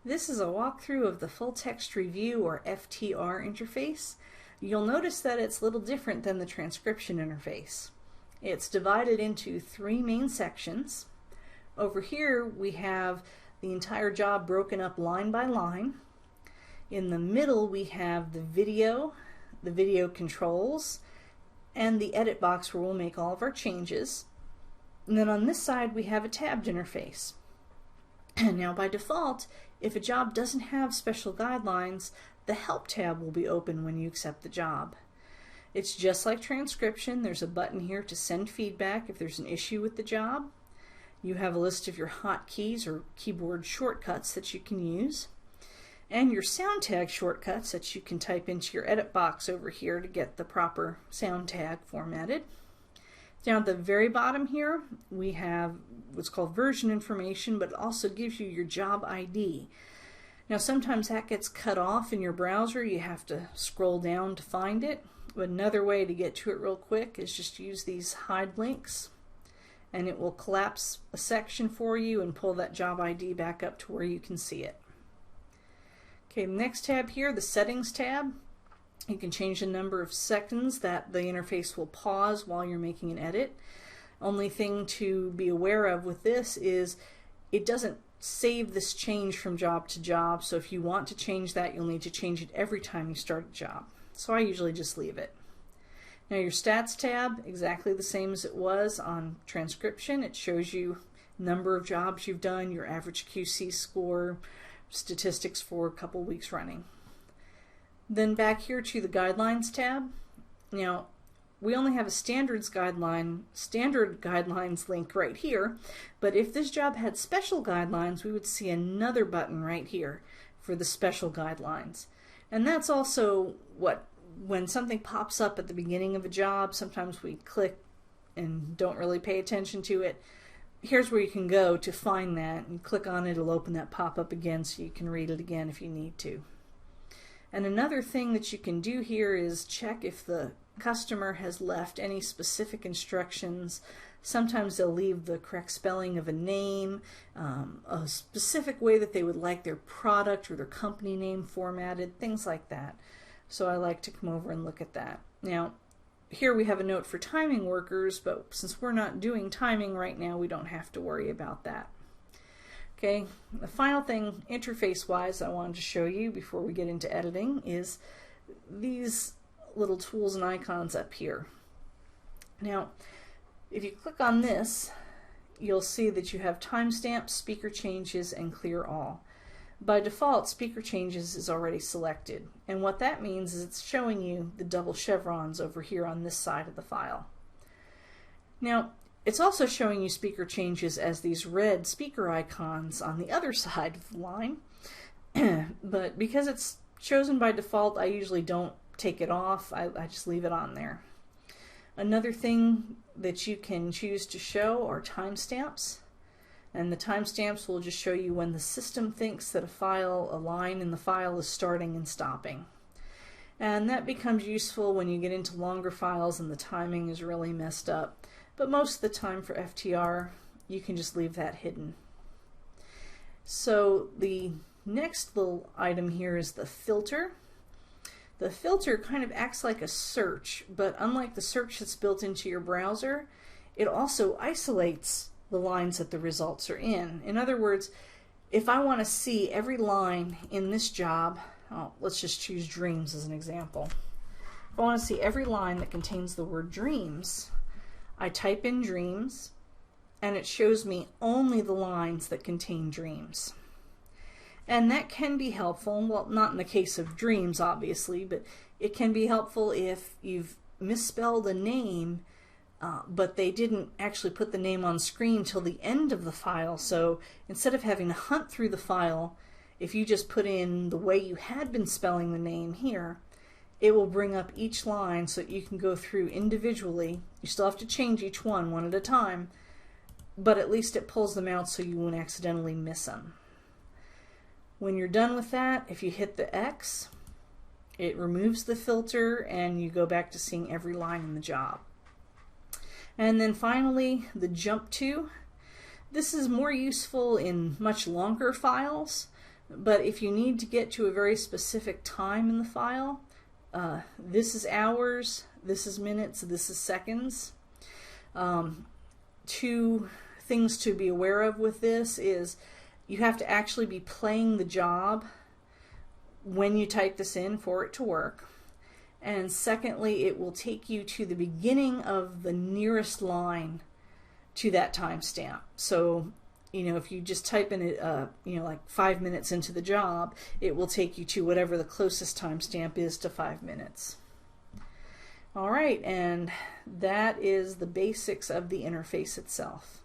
This is a walkthrough of the Full Text Review, or FTR interface. You'll notice that it's a little different than the transcription interface. It's divided into three main sections. Over here we have the entire job broken up line by line. In the middle we have the video controls, and the edit box where we'll make all of our changes. And then on this side we have a tabbed interface. Now by default, if a job doesn't have special guidelines, the Help tab will be open when you accept the job. It's just like transcription. There's a button here to send feedback if there's an issue with the job. You have a list of your hotkeys or keyboard shortcuts that you can use, and your sound tag shortcuts that you can type into your edit box over here to get the proper sound tag formatted. Down at the very bottom here we have what's called version information, but it also gives you your job ID. Now sometimes that gets cut off in your browser. You have to scroll down to find it. But another way to get to it real quick is just use these hide links, and it will collapse a section for you and pull that job ID back up to where you can see it. Okay, the next tab here, the settings tab. You can change the number of seconds that the interface will pause while you're making an edit. Only thing to be aware of with this is it doesn't save this change from job to job, so if you want to change that, you'll need to change it every time you start a job. So I usually just leave it. Now your stats tab, exactly the same as it was on transcription. It shows you number of jobs you've done, your average QC score, statistics for a couple weeks running. Then back here to the guidelines tab. Now we only have a standard guidelines link right here, but if this job had special guidelines, we would see another button right here for the special guidelines. And that's also when something pops up at the beginning of a job, sometimes we click and don't really pay attention to it. Here's where you can go to find that, and click on it, it'll open that pop-up again so you can read it again if you need to. And another thing that you can do here is check if the customer has left any specific instructions. Sometimes they'll leave the correct spelling of a name, a specific way that they would like their product or their company name formatted, things like that. So I like to come over and look at that. Now here we have a note for timing workers, but since we're not doing timing right now, we don't have to worry about that. Okay, the final thing interface-wise I wanted to show you before we get into editing is these little tools and icons up here. Now, if you click on this, you'll see that you have timestamps, speaker changes, and clear all. By default, speaker changes is already selected, and what that means is it's showing you the double chevrons over here on this side of the file. Now, it's also showing you speaker changes as these red speaker icons on the other side of the line, but because it's chosen by default, I usually don't take it off. I just leave it on there. Another thing that you can choose to show are timestamps, and the timestamps will just show you when the system thinks that a line in the file is starting and stopping. And that becomes useful when you get into longer files and the timing is really messed up. But most of the time for FTR, you can just leave that hidden. So the next little item here is the filter. The filter kind of acts like a search, but unlike the search that's built into your browser, it also isolates the lines that the results are in. In other words, if I want to see every line in this job, let's just choose dreams as an example. If I want to see every line that contains the word dreams, I type in dreams, and it shows me only the lines that contain dreams. And that can be helpful, well, not in the case of dreams obviously, but it can be helpful if you've misspelled a name, but they didn't actually put the name on screen till the end of the file. So instead of having to hunt through the file, if you just put in the way you had been spelling the name here, it will bring up each line so that you can go through individually. You still have to change each one at a time, but at least it pulls them out so you won't accidentally miss them. When you're done with that, if you hit the X, it removes the filter and you go back to seeing every line in the job. And then finally, the jump to. This is more useful in much longer files, But if you need to get to a very specific time in the file, this is hours, this is minutes, this is seconds. Two things to be aware of with this is you have to actually be playing the job when you type this in for it to work. And secondly, it will take you to the beginning of the nearest line to that timestamp. So, if you just type in it, like 5 minutes into the job, it will take you to whatever the closest timestamp is to 5 minutes. All right, and that is the basics of the interface itself.